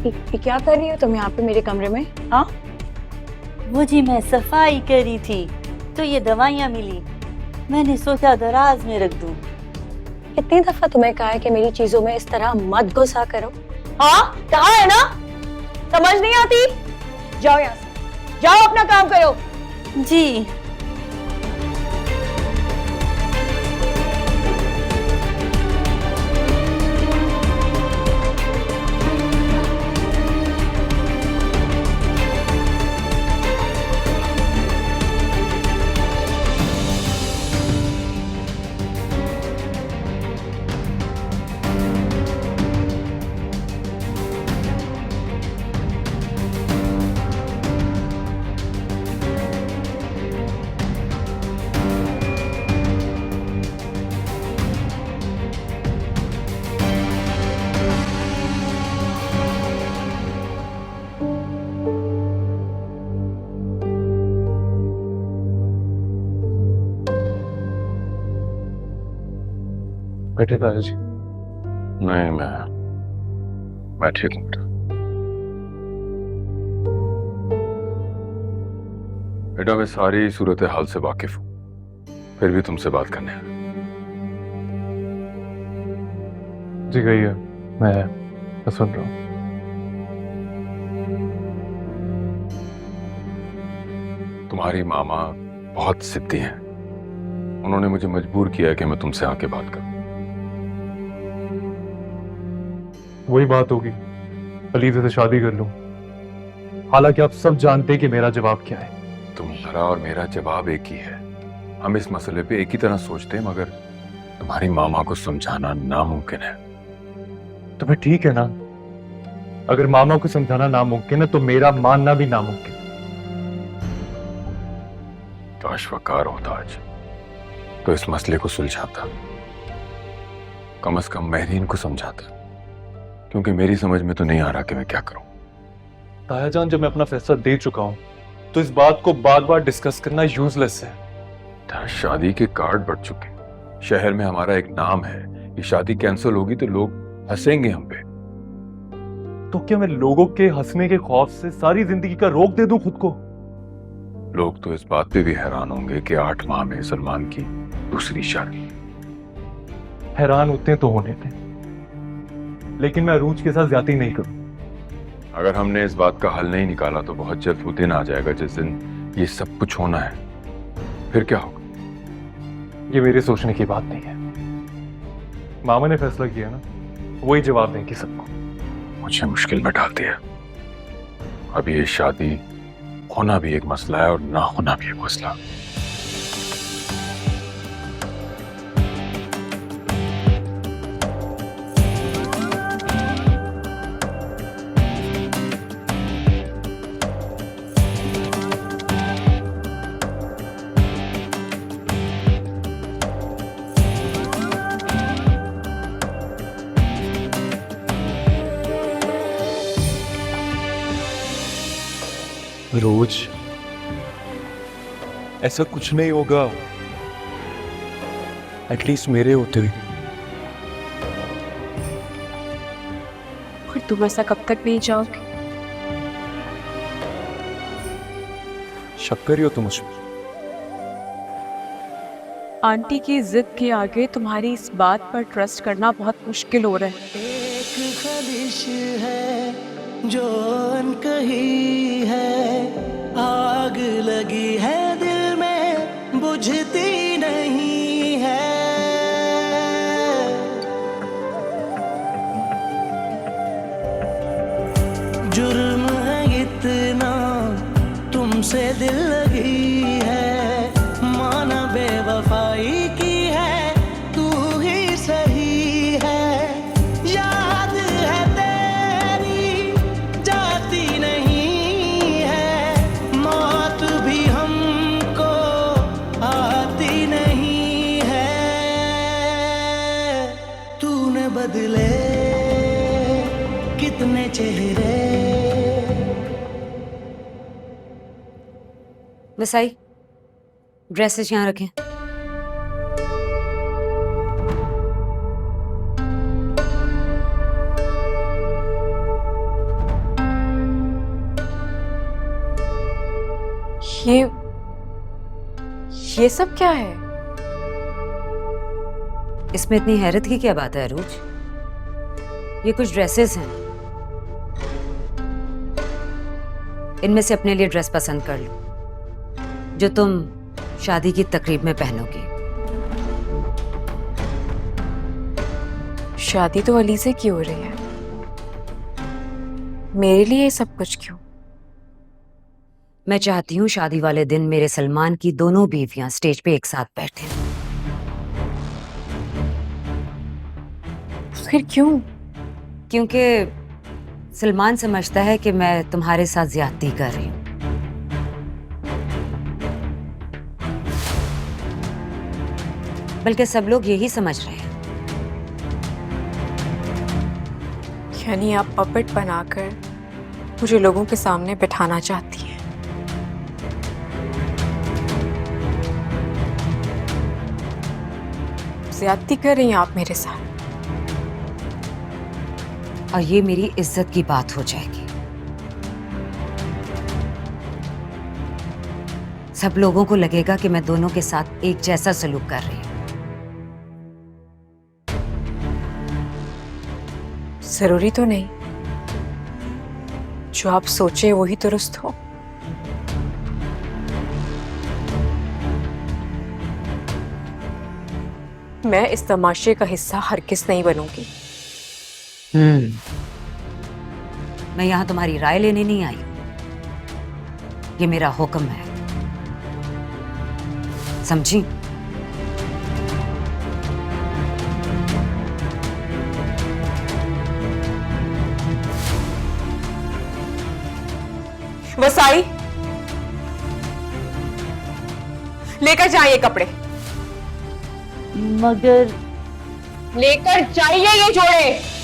ये क्या कर रही हो तुम यहाँ पे मेरे कमरे में? हाँ, वो जी मैं सफाई करी थी तो ये दवाइयाँ मिली, मैंने सोचा दराज में रख दूं। कितनी दफा तुम्हें कहा है कि मेरी चीजों में इस तरह मत घुसा करो। हाँ, कहा है ना, समझ नहीं आती? जाओ यहाँ से, जाओ अपना काम करो। जी बैठे ताया जी। नहीं, मैं ठीक हूँ बेटा। बेटा मैं सारी सूरत हाल से वाकिफ हूँ, फिर भी तुमसे बात करने आया। जी कहिए, मैं सुन रहा हूँ। तुम्हारी मामा बहुत जिद्दी हैं। उन्होंने मुझे मजबूर किया कि मैं तुमसे आके बात करूं। वही बात होगी, अलीज़ा से शादी कर लूं। हालांकि आप सब जानते हैं कि मेरा जवाब क्या है। तुम्हारा और मेरा जवाब एक ही है। हम इस मसले पे एक ही तरह सोचते हैं, मगर तुम्हारी मामा को समझाना नामुमकिन है। तो फिर ठीक है ना, अगर मामा को समझाना नामुमकिन है तो मेरा मानना भी नामुमकिन है। काश वकार होता आज तो इस मसले को सुलझाता, कम से कम महरीन को समझाता, क्योंकि मेरी समझ में तो नहीं आ रहा कि मैं क्या करूं। ताया जान, जब मैं अपना फैसला दे चुका हूं तो इस बात को बार बार डिस्कस करना यूजलेस है। शादी के कार्ड बढ़ चुके, शहर में हमारा एक नाम है। ये शादी कैंसिल होगी तो लोग हंसेंगे हम पे। तो क्या मैं लोगों के हंसने के खौफ से सारी जिंदगी का रोक दे दूं खुद को? लोग तो इस बात पे भी हैरान होंगे कि 8 माह में सलमान की दूसरी शादी। हैरान होते तो होने दें, लेकिन मैं अरूज के साथ ज्यादती नहीं करूं। अगर हमने इस बात का हल नहीं निकाला तो बहुत जल्द वो दिन आ जाएगा जिस दिन ये सब कुछ होना है। फिर क्या होगा? ये मेरे सोचने की बात नहीं है। मामा ने फैसला किया ना, वही जवाब देंगे सबको। मुझे मुश्किल में डाल दिया। अभी ये शादी होना भी एक मसला है और ना होना भी एक मसला। रोज ऐसा कुछ नहीं होगा, एटलीस्ट मेरे होते हुए। और तुम ऐसा कब तक नहीं जाओगे? शक करियो तुम मुझ पर। आंटी की जिद के आगे तुम्हारी इस बात पर ट्रस्ट करना बहुत मुश्किल हो रहा है। एक ख्वाहिश है जो अनकही है, आग लगी है दिल में बुझती नहीं है। जुर्म है इतना तुमसे दिल लगी है, माना बेवफाई की है, तू ही सही है। याद है तेरी जाती नहीं है, मौत भी हमको आती नहीं है। तूने बदले कितने चेहरे। बस आई, ड्रेसेस यहाँ रखें। ये सब क्या है? इसमें इतनी हैरत की क्या बात है अरूज? ये कुछ ड्रेसेस हैं, इनमें से अपने लिए ड्रेस पसंद कर लो जो तुम शादी की तकरीब में पहनोगी। शादी तो अली से की हो रही है, मेरे लिए ये सब कुछ क्यों? मैं चाहती हूँ शादी वाले दिन मेरे सलमान की दोनों बीवियां स्टेज पे एक साथ बैठें। फिर क्यों? क्योंकि सलमान समझता है कि मैं तुम्हारे साथ ज्यादती कर रही हूँ। बल्कि सब लोग यही समझ रहे हैं। यानी आप पपेट बनाकर मुझे लोगों के सामने बिठाना चाहती हैं? ज्यादती कर रही हैं आप मेरे साथ। और ये मेरी इज्जत की बात हो जाएगी। सब लोगों को लगेगा कि मैं दोनों के साथ एक जैसा सलूक कर रही हूँ। जरूरी तो नहीं, जो आप सोचे वही दुरुस्त हो। मैं इस तमाशे का हिस्सा हरगिज़ नहीं बनूंगी। मैं यहां तुम्हारी राय लेने नहीं आई, ये मेरा हुक्म है, समझी? वसाई, लेकर जाइए कपड़े, मगर लेकर जाइए ये जोड़े।